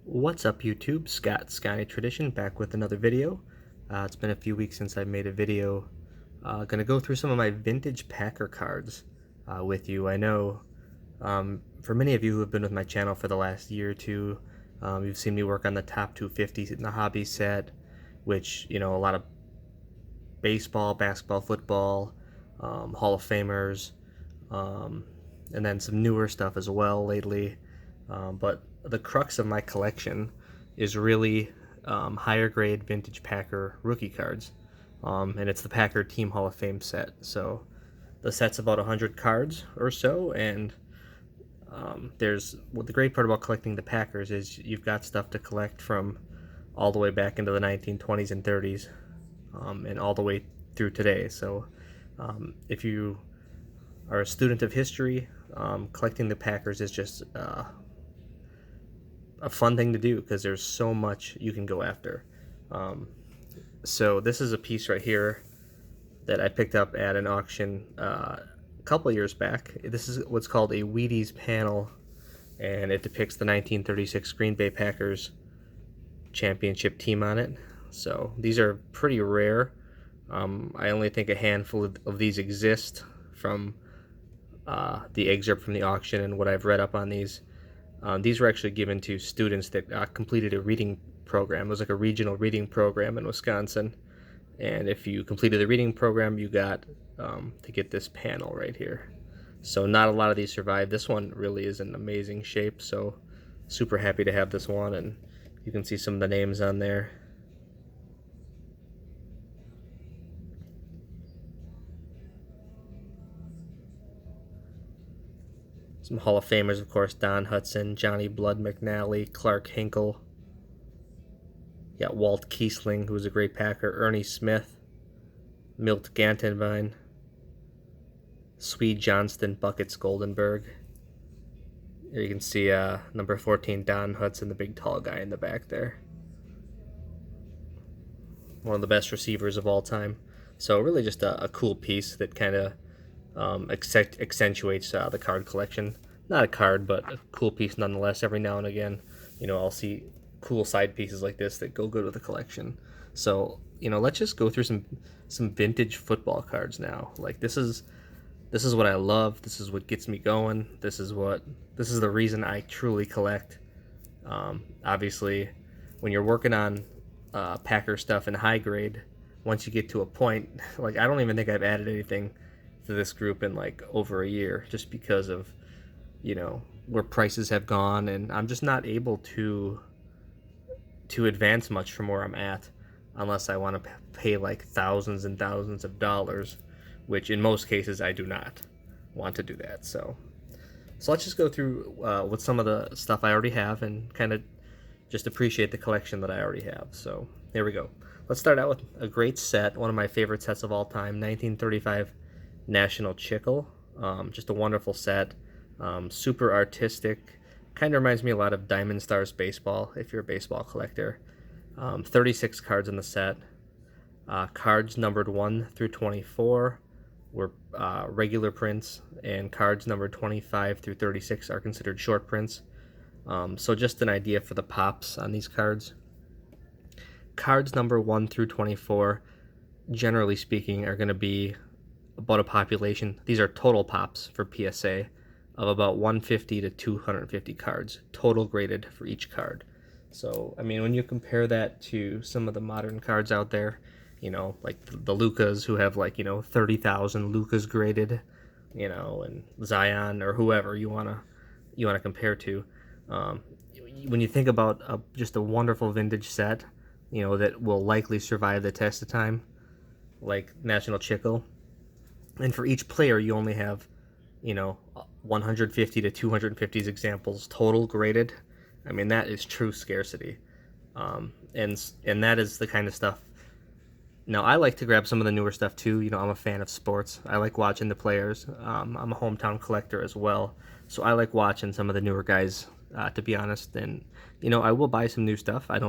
What's up YouTube? Scott Sky Tradition back with another video. It's been a few weeks since I made a video. Gonna go through some of my vintage Packer cards with you. I know for many of you who have been with my channel for the last year or two, you've seen me work on the top 250s in the hobby set, which, you know, a lot of baseball, basketball, football, Hall of Famers, and then some newer stuff as well lately. But the crux of my collection is really higher grade vintage Packer rookie cards, and it's the Packer Team Hall of Fame set. So the set's about 100 cards or so, and the great part about collecting the Packers is you've got stuff to collect from all the way back into the 1920s and 30s, and all the way through today. So if you are a student of history, collecting the Packers is just a fun thing to do because there's so much you can go after. So this is a piece right here that I picked up at an auction a couple years back. This is what's called a Wheaties panel, and it depicts the 1936 Green Bay Packers championship team on it. So these are pretty rare. I only think a handful of these exist from the excerpt from the auction and what I've read up on these. These were actually given to students that completed a reading program. It was like a regional reading program in Wisconsin. And if you completed the reading program, you got to get this panel right here. So not a lot of these survive. This one really is in amazing shape. So super happy to have this one. And you can see some of the names on there. Some Hall of Famers, of course, Don Hutson, Johnny Blood McNally, Clark Hinkle. You got Walt Kiesling, who was a great Packer, Ernie Smith, Milt Gantenbein, Swede Johnston, Buckets Goldenberg. Here you can see number 14, Don Hutson, the big tall guy in the back there. One of the best receivers of all time. So really just a cool piece that kind of accentuates the card collection. Not a card, but a cool piece nonetheless. Every now and again, you know, I'll see cool side pieces like this that go good with the collection. So, you know, let's just go through some vintage football cards now. Like this is what I love. This is what gets me going. This is the reason I truly collect. Obviously, when you're working on Packer stuff in high grade, once you get to a point, like I don't even think I've added anything to this group in like over a year, just because of, you know, where prices have gone, and I'm just not able to advance much from where I'm at unless I want to pay like thousands and thousands of dollars, which in most cases I do not want to do that. So let's just go through with some of the stuff I already have and kind of just appreciate the collection that I already have. So here we go. Let's start out with a great set, one of my favorite sets of all time, 1935 National Chickle. Just a wonderful set, super artistic, kind of reminds me a lot of Diamond Stars baseball if you're a baseball collector. 36 cards in the set. Cards numbered 1 through 24 were regular prints, and cards numbered 25 through 36 are considered short prints. So just an idea for the pops on these cards. Cards number 1 through 24, generally speaking, are going to be about a population, these are total pops for PSA, of about 150 to 250 cards, total graded for each card. So, I mean, when you compare that to some of the modern cards out there, you know, like the Lucas, who have like, you know, 30,000 Lucas graded, you know, and Zion or whoever you wanna compare to, when you think about just a wonderful vintage set, you know, that will likely survive the test of time, like National Chickle. And for each player, you only have, you know, 150 to 250 examples total graded. I mean, that is true scarcity. And that is the kind of stuff. Now, I like to grab some of the newer stuff too. You know, I'm a fan of sports. I like watching the players. I'm a hometown collector as well. So I like watching some of the newer guys, to be honest. And, you know, I will buy some new stuff. I'm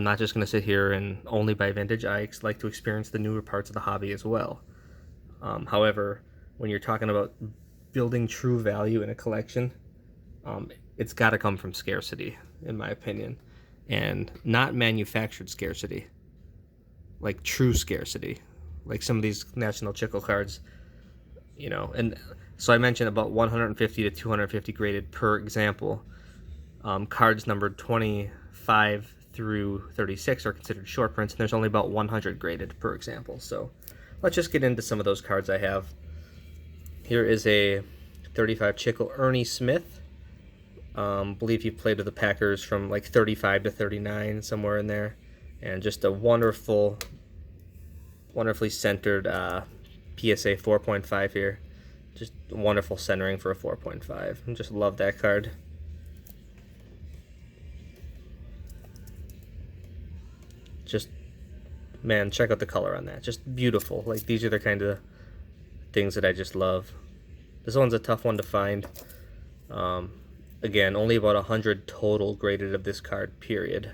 not just going to sit here and only buy vintage. I like to experience the newer parts of the hobby as well. However, when you're talking about building true value in a collection, it's got to come from scarcity, in my opinion, and not manufactured scarcity, like true scarcity, like some of these National Chickle cards, you know. And so I mentioned about 150 to 250 graded per example. Cards numbered 25 through 36 are considered short prints, and there's only about 100 graded per example. So let's just get into some of those cards I have. Here is a 35 Chickle Ernie Smith. Believe he played with the Packers from like 35 to 39, somewhere in there. And just a wonderfully centered PSA 4.5 here. Just wonderful centering for a 4.5. I just love that card. Just, man, check out the color on that. Just beautiful. Like, these are the kind of things that I just love. This one's a tough one to find. Again, only about 100 total graded of this card, period,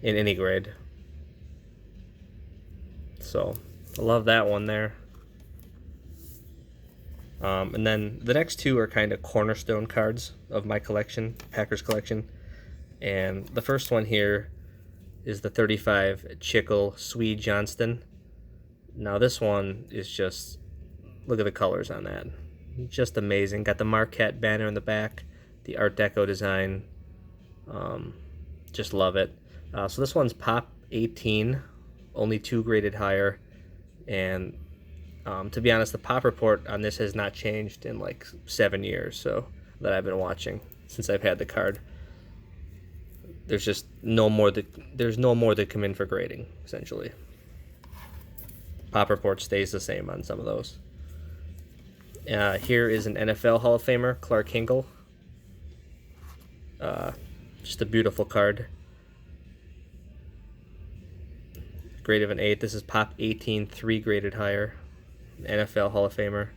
in any grade. So, I love that one there. And then the next two are kind of cornerstone cards of my collection, Packers collection. And the first one here is the 35 Chickle Swede Johnston. Now this one is just, look at the colors on that. Just amazing. Got the Marquette banner in the back, the Art Deco design. Just love it. So this one's Pop 18, only 2 graded higher. And to be honest, the pop report on this has not changed in like 7 years, so that I've been watching since I've had the card. There's just no more that come in for grading, essentially. Pop report stays the same on some of those. Here is an NFL Hall of Famer, Clark Hinkle. Just a beautiful card. Grade of an 8. This is Pop 18, 3 graded higher. NFL Hall of Famer.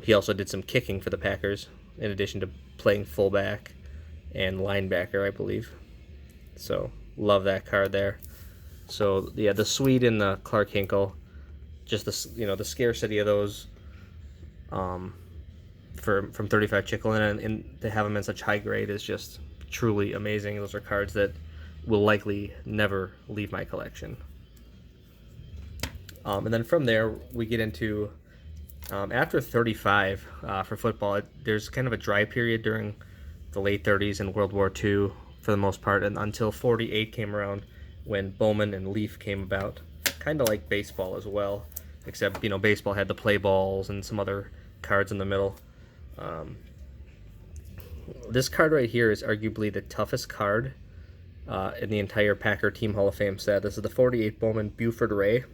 He also did some kicking for the Packers, in addition to playing fullback and linebacker, I believe. So, love that card there. So, yeah, the Swede and the Clark Hinkle, just the scarcity of those from 35 Chickle, and to have them in such high grade is just truly amazing. Those are cards that will likely never leave my collection. And then from there, we get into, after 35 for football, there's kind of a dry period during the late 30s and World War II for the most part, and until 48 came around when Bowman and Leaf came about. Kind of like baseball as well, except, baseball had the play balls and some other cards in the middle. This card right here is arguably the toughest card in the entire Packer Team Hall of Fame set. This is the 48 Bowman Buford Ray.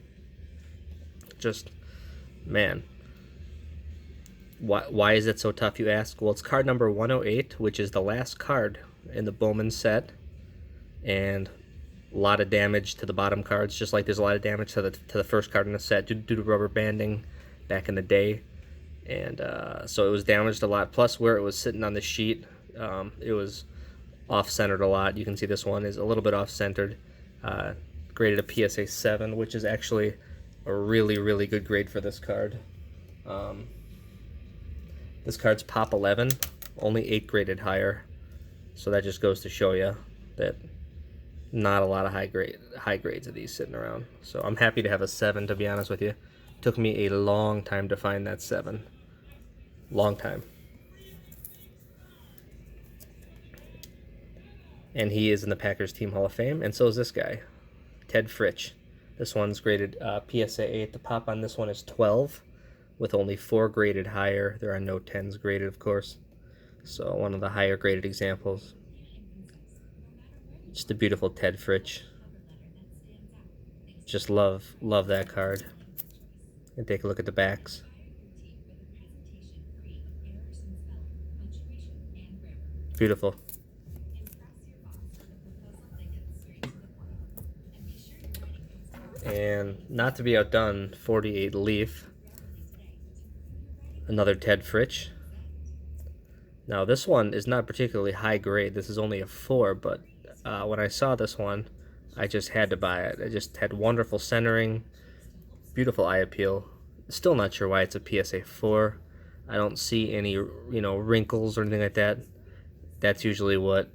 Just, man, why is it so tough, you ask? Well, it's card number 108, which is the last card in the Bowman set, and a lot of damage to the bottom cards, just like there's a lot of damage to the first card in the set due to rubber banding back in the day. And so it was damaged a lot. Plus, where it was sitting on the sheet, it was off-centered a lot. You can see this one is a little bit off-centered. Graded a PSA 7, which is actually a really, really good grade for this card. This card's Pop 11, only 8 graded higher. So that just goes to show you that not a lot of high grades of these sitting around. So I'm happy to have a 7, to be honest with you. Took me a long time to find that 7. Long time. And he is in the Packers Team Hall of Fame, and so is this guy, Ted Fritsch. This one's graded PSA 8. The pop on this one is 12, with only 4 graded higher. There are no 10s graded, of course. So one of the higher graded examples. Just a beautiful Ted Fritsch. Just love that card. And take a look at the backs. Beautiful. And not to be outdone, 48 Leaf. Another Ted Fritsch. Now this one is not particularly high grade. This is only a 4, but when I saw this one, I just had to buy it. It just had wonderful centering, beautiful eye appeal. Still not sure why it's a PSA 4. I don't see any, wrinkles or anything like that. That's usually what,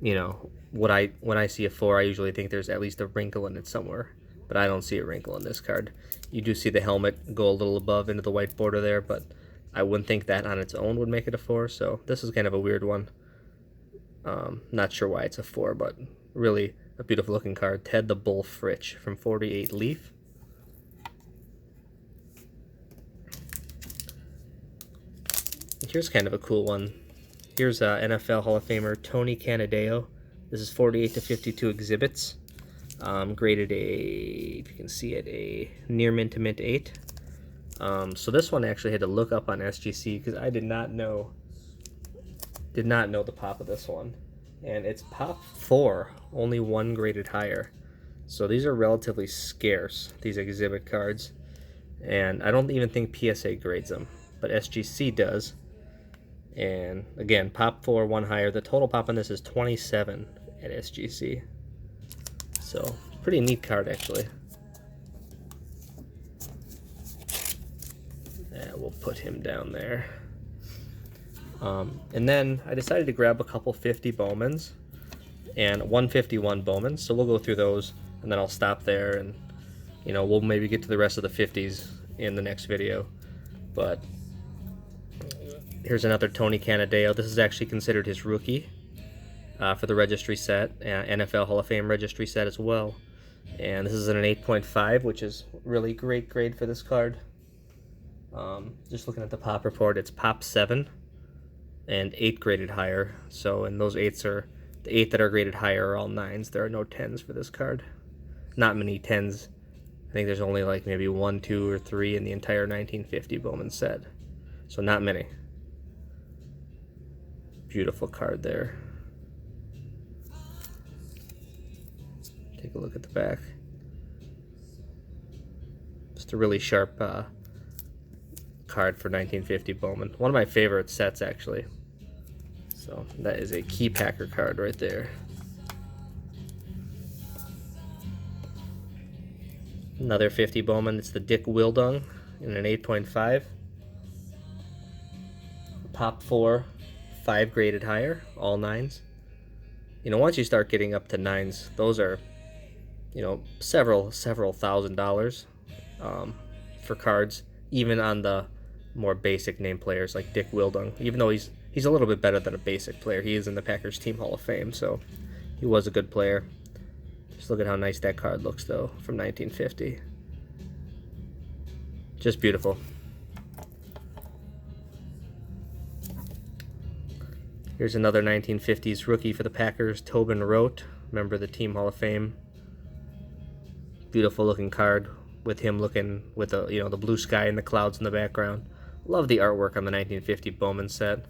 when I see a 4, I usually think there's at least a wrinkle in it somewhere. But I don't see a wrinkle in this card. You do see the helmet go a little above into the white border there, but I wouldn't think that on its own would make it a 4, so this is kind of a weird one. Not sure why it's a 4, but really a beautiful looking card. Ted the Bull Fritch from 48 Leaf. Here's kind of a cool one. Here's NFL Hall of Famer Tony Canadeo. This is 48 to 52 exhibits. Graded if you can see it, a near mint to mint 8. So this one I actually had to look up on SGC because I did not know the pop of this one. And it's pop 4, only 1 graded higher. So these are relatively scarce, these exhibit cards. And I don't even think PSA grades them, but SGC does. And again, pop 4, 1 higher. The total pop on this is 27 at SGC. So pretty neat card actually. Yeah, we'll put him down there. And then I decided to grab a couple 50 Bowmans and 151 Bowmans. So we'll go through those and then I'll stop there and we'll maybe get to the rest of the 50s in the next video. But here's another Tony Canadeo. This is actually considered his rookie for the registry set, NFL Hall of Fame registry set as well. And this is an 8.5, which is really great grade for this card. Just looking at the pop report, it's pop 7 and 8 graded higher. So, and those 8s are, the 8 that are graded higher are all 9s. There are no 10s for this card. Not many 10s. I think there's only like maybe 1, 2, or 3 in the entire 1950 Bowman set. So not many. Beautiful card there. Take a look at the back. Just a really sharp card for 1950 Bowman. One of my favorite sets actually. So that is a key packer card right there. Another 50 Bowman. It's the Dick Wildung in an 8.5. Pop 4, 5 graded higher, all 9s. Once you start getting up to 9s, those are, several $1,000s for cards, even on the more basic name players like Dick Wildung. Even though he's a little bit better than a basic player, he is in the Packers Team Hall of Fame, so he was a good player. Just look at how nice that card looks, though, from 1950. Just beautiful. Here's another 1950s rookie for the Packers, Tobin Rote, member of the Team Hall of Fame. Beautiful looking card with him looking with the the blue sky and the clouds in the background. Love the artwork on the 1950 Bowman set.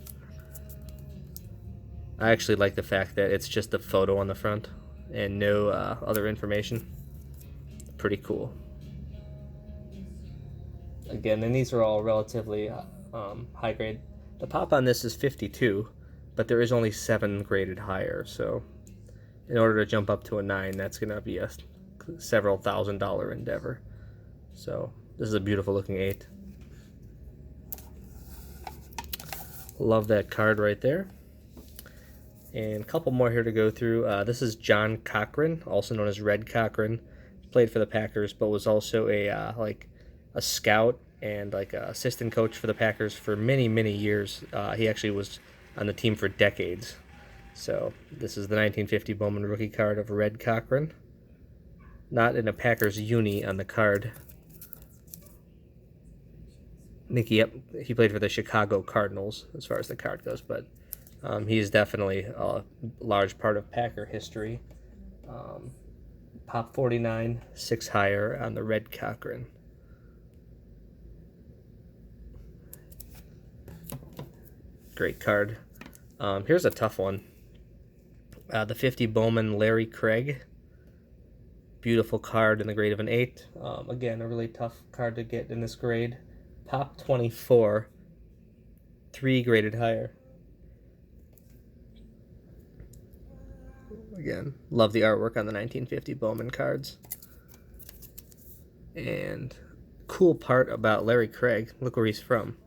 I actually like the fact that it's just a photo on the front and no other information. Pretty cool. Again, and these are all relatively high grade. The pop on this is 52, but there is only 7 graded higher, so in order to jump up to a 9, that's going to be a several $1,000 endeavor. So this is a beautiful looking 8. Love that card right there. And a couple more here to go through. This is John Cochran, also known as Red Cochran. Played for the Packers, but was also a scout and like an assistant coach for the Packers for many, many years. He actually was on the team for decades. So this is the 1950 Bowman rookie card of Red Cochran. Not in a Packers uni on the card. I think he played for the Chicago Cardinals as far as the card goes, but he is definitely a large part of Packer history. Pop 49, 6 higher on the Red Cochran. Great card. Here's a tough one. The 50 Bowman Larry Craig. Beautiful card in the grade of an 8. Again, a really tough card to get in this grade. Pop 24, 3 graded higher. Again, love the artwork on the 1950 Bowman cards. And cool part about Larry Craig, look where he's from.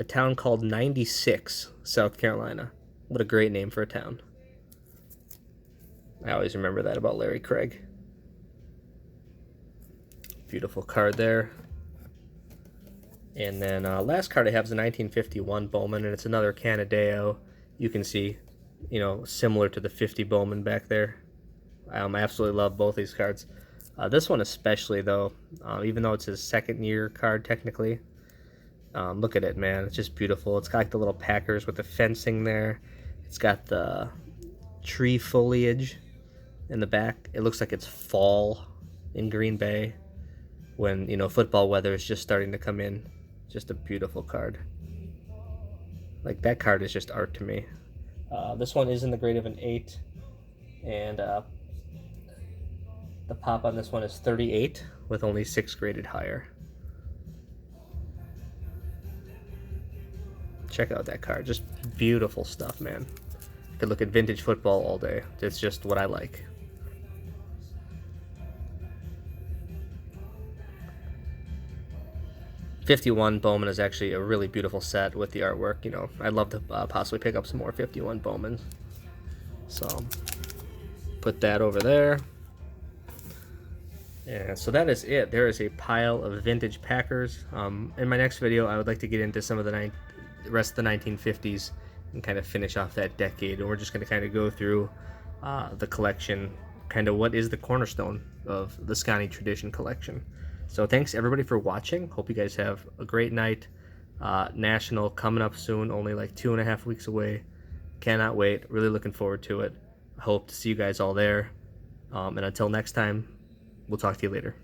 A town called 96, South Carolina. What a great name for a town. I always remember that about Larry Craig. Beautiful card there. And then last card I have is a 1951 Bowman, and it's another Canadeo. You can see, you know, similar to the 50 Bowman back there. I absolutely love both these cards. This one especially, though, even though it's his second year card technically. Look at it, man. It's just beautiful. It's got like the little Packers with the fencing there. It's got the tree foliage in the back. It looks like it's fall in Green Bay when, you know, football weather is just starting to come in. Just a beautiful card. Like, that card is just art to me. This one is in the grade of an 8, and the pop on this one is 38 with only 6 graded higher. Check out that card. Just beautiful stuff, man. I could look at vintage football all day. It's just what I like. '51 Bowman is actually a really beautiful set with the artwork. You know, I'd love to possibly pick up some more '51 Bowmans. So, put that over there. And so that is it. There is a pile of vintage Packers. In my next video, I would like to get into some of the rest of the 1950s and kind of finish off that decade. And we're just going to kind of go through the collection, kind of what is the cornerstone of the Scotty Tradition collection. So thanks everybody for watching. Hope you guys have a great night. National coming up soon, only like 2.5 weeks away. Cannot wait. Really looking forward to it. I hope to see you guys all there. And until next time, we'll talk to you later.